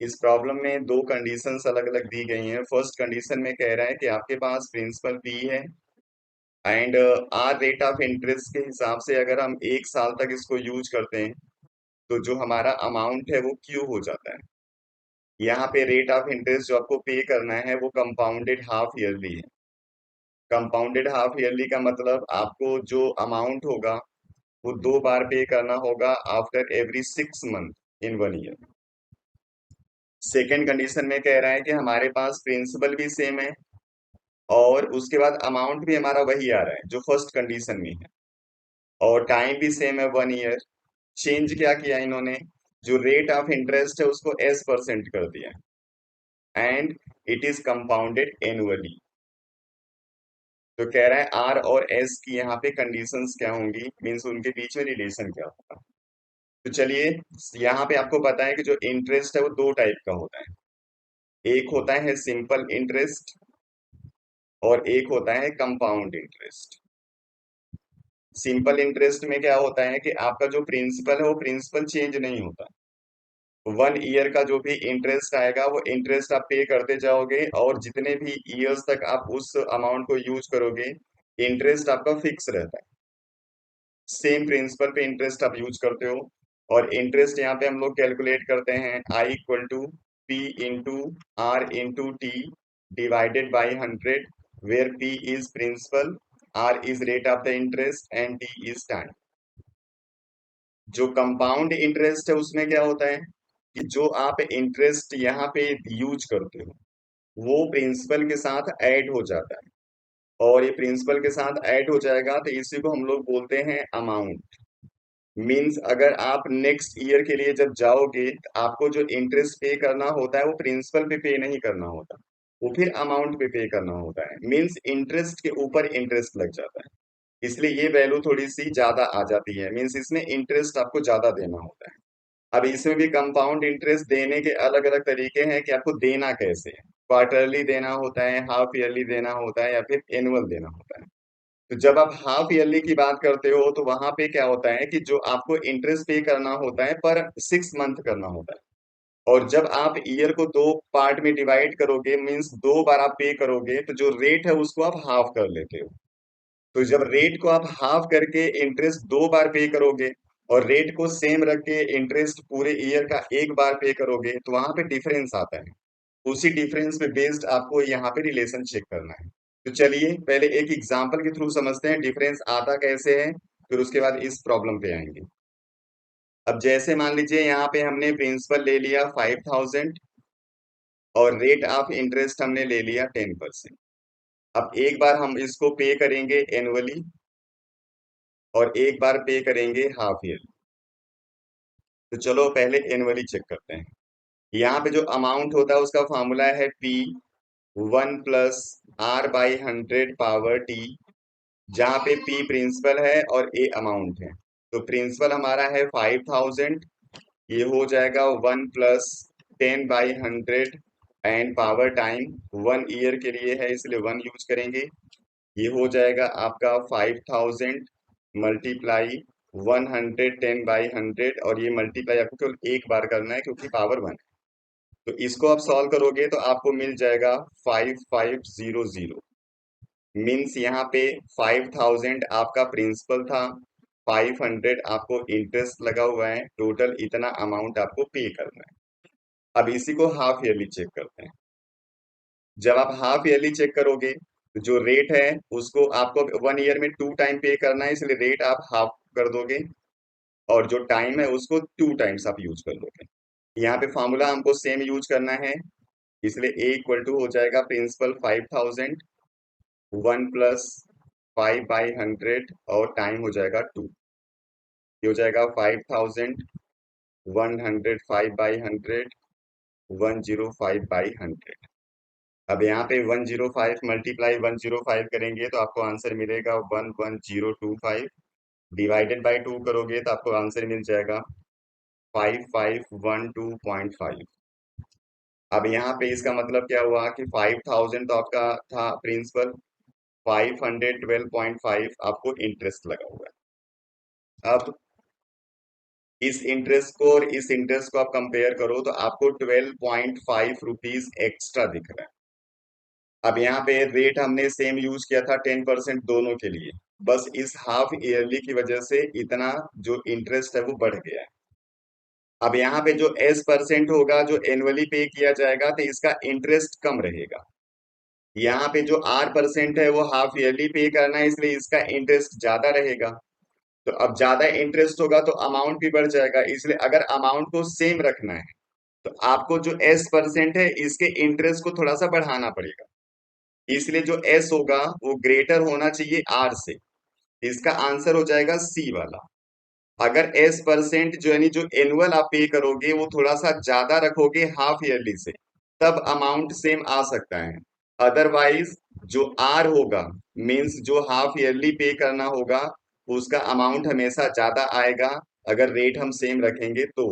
इस प्रॉब्लम में दो कंडीशंस अलग अलग दी गई हैं। फर्स्ट कंडीशन में कह रहा है कि आपके पास प्रिंसिपल पी है and R rate of interest के हिसाब से अगर हम 1 साल तक इसको यूज करते हैं तो जो हमारा अमाउंट है वो क्यू हो जाता है। यहाँ पे रेट ऑफ इंटरेस्ट जो आपको पे करना है वो कंपाउंडेड हाफ ईयरली है। कंपाउंडेड हाफ ईयरली का मतलब आपको जो अमाउंट होगा वो 2 बार पे करना होगा after every 6 month in 1 year. Second condition में कह रहा है कि हमारे पास प्रिंसिपल भी सेम है और उसके बाद अमाउंट भी हमारा वही आ रहा है जो फर्स्ट कंडीशन में है, और टाइम भी सेम है 1 ईयर। चेंज क्या किया इन्होंने, जो रेट ऑफ इंटरेस्ट है उसको S% कर दिया and it is compounded annually. तो कह रहा है आर और एस की यहाँ पे कंडीशंस क्या होंगी, मीन्स उनके बीच में रिलेशन क्या होगा। तो चलिए, यहाँ पे आपको पता है कि जो इंटरेस्ट है वो दो टाइप का होता है। एक होता है सिंपल इंटरेस्ट और एक होता है कंपाउंड इंटरेस्ट। सिंपल इंटरेस्ट में क्या होता है कि आपका जो प्रिंसिपल है वो प्रिंसिपल चेंज नहीं होता। 1 ईयर का जो भी इंटरेस्ट आएगा वो इंटरेस्ट आप पे करते जाओगे और जितने भी ईयर्स तक आप उस अमाउंट को यूज करोगे इंटरेस्ट आपका फिक्स रहता है। सेम प्रिंसिपल पे इंटरेस्ट आप यूज करते हो। और इंटरेस्ट यहाँ पे हम लोग कैलकुलेट करते हैं I = P × R × T divided by 100, where P is principal, R is rate of the interest and T is time. जो कंपाउंड इंटरेस्ट है उसमें क्या होता है कि जो आप इंटरेस्ट यहाँ पे यूज करते हो वो प्रिंसिपल के साथ ऐड हो जाता है, और ये प्रिंसिपल के साथ ऐड हो जाएगा तो इसी को हम लोग बोलते हैं अमाउंट। मीन्स अगर आप नेक्स्ट ईयर के लिए जब जाओगे तो आपको जो इंटरेस्ट पे करना होता है वो प्रिंसिपल पे नहीं करना होता, वो फिर अमाउंट पे करना होता है। मीन्स इंटरेस्ट के ऊपर इंटरेस्ट लग जाता है, इसलिए ये वैल्यू थोड़ी सी ज्यादा आ जाती है। मीन्स इसमें इंटरेस्ट आपको ज्यादा देना होता है। अब इसमें भी कंपाउंड इंटरेस्ट देने के अलग अलग तरीके हैं कि आपको देना कैसे है। क्वार्टरली देना होता है, हाफ ईयरली देना होता है, या फिर एनुअल देना होता है। तो जब आप हाफ ईयरली की बात करते हो तो वहां पे क्या होता है कि जो आपको इंटरेस्ट पे करना होता है पर 6 मंथ करना होता है, और जब आप ईयर को 2 पार्ट में डिवाइड करोगे मीन्स 2 बार आप पे करोगे तो जो रेट है उसको आप हाफ कर लेते हो। तो जब रेट को आप हाफ करके इंटरेस्ट 2 बार पे करोगे और रेट को सेम रख के इंटरेस्ट पूरे ईयर का 1 बार पे करोगे तो वहां पे डिफरेंस आता है। उसी डिफरेंस पे बेस्ड आपको यहाँ पे रिलेशन चेक करना है। तो चलिए पहले एक एग्जांपल के थ्रू समझते हैं डिफरेंस आता कैसे है, फिर उसके बाद इस प्रॉब्लम पे आएंगे। अब जैसे मान लीजिए यहाँ पे हमने प्रिंसिपल ले लिया 5000 और रेट ऑफ इंटरेस्ट हमने ले लिया 10%। अब एक बार हम इसको पे करेंगे एनुअली और एक बार पे करेंगे हाफ ईयरली। तो चलो पहले एनुअली चेक करते हैं। यहाँ पे जो अमाउंट होता है उसका फॉर्मूला है P1 + R/100 जहाँ पे P प्रिंसिपल है और A अमाउंट है। तो प्रिंसिपल हमारा है 5000, ये हो जाएगा 1 + 10/100 एंड पावर टाइम 1 ईयर के लिए है इसलिए 1 यूज करेंगे। ये हो जाएगा आपका 5000 मल्टीप्लाई 110/100, और ये मल्टीप्लाई आपको केवल एक बार करना है क्योंकि पावर 1 है। तो इसको आप सॉल्व करोगे तो आपको मिल जाएगा 5500। मीन्स यहाँ पे 5000 आपका प्रिंसिपल था, 500 आपको इंटरेस्ट लगा हुआ है, टोटल इतना अमाउंट आपको पे करना है। अब इसी को हाफ ईयरली चेक करते हैं। जब आप हाफ ईयरली चेक करोगे तो जो रेट है उसको आपको 1 ईयर में 2 टाइम पे करना है इसलिए रेट आप हाफ कर दोगे, और जो टाइम है उसको 2 टाइम्स आप यूज कर दोगे। यहाँ पे फॉर्मूला हमको सेम यूज करना है इसलिए A = हो जाएगा प्रिंसिपल 5000 1 + 5/100 और टाइम हो जाएगा 2। ये हो जाएगा 5000 105/100 105/100। अब यहाँ पे 105 मल्टीप्लाई 105 करेंगे तो आपको आंसर मिलेगा 11025, डिवाइडेड बाई 2 करोगे तो आपको आंसर मिल जाएगा 5512.5। अब यहाँ पे इसका मतलब क्या हुआ कि 5000 तो आपका था प्रिंसिपल, 512.5 आपको इंटरेस्ट लगा हुआ है। अब इस इंटरेस्ट को और इस इंटरेस्ट को आप कंपेयर करो तो आपको 12.5 एक्स्ट्रा दिख रहा है। अब यहाँ पे रेट हमने सेम यूज किया था 10% दोनों के लिए, बस इस हाफ ईयरली की वजह से इतना जो इंटरेस्ट है वो बढ़ गया है। अब यहाँ पे जो S% होगा जो एनुअली पे किया जाएगा तो इसका इंटरेस्ट कम रहेगा। यहाँ पे जो R% है वो हाफ ईयरली पे करना है, इसलिए इसका इंटरेस्ट ज्यादा रहेगा। तो अब ज्यादा इंटरेस्ट होगा तो अमाउंट भी बढ़ जाएगा, इसलिए अगर अमाउंट को सेम रखना है तो आपको जो S% है इसके इंटरेस्ट को थोड़ा सा बढ़ाना पड़ेगा। इसलिए जो S होगा वो ग्रेटर होना चाहिए R से। इसका आंसर हो जाएगा C वाला। अगर S% जो यानी जो एनुअल आप पे करोगे वो थोड़ा सा ज्यादा रखोगे हाफ ईयरली से, तब अमाउंट सेम आ सकता है। अदरवाइज जो R होगा, मींस जो हाफ ईयरली पे करना होगा, उसका अमाउंट हमेशा ज्यादा आएगा अगर रेट हम सेम रखेंगे तो।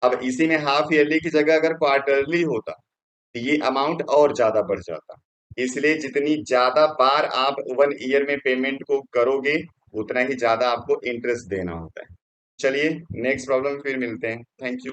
अब इसी में हाफ ईयरली की जगह अगर क्वार्टरली होता तो ये अमाउंट और ज्यादा बढ़ जाता। इसलिए जितनी ज्यादा बार आप 1 ईयर में पेमेंट को करोगे उतना ही ज्यादा आपको इंटरेस्ट देना होता है। चलिए नेक्स्ट प्रॉब्लम फिर मिलते हैं। Thank you.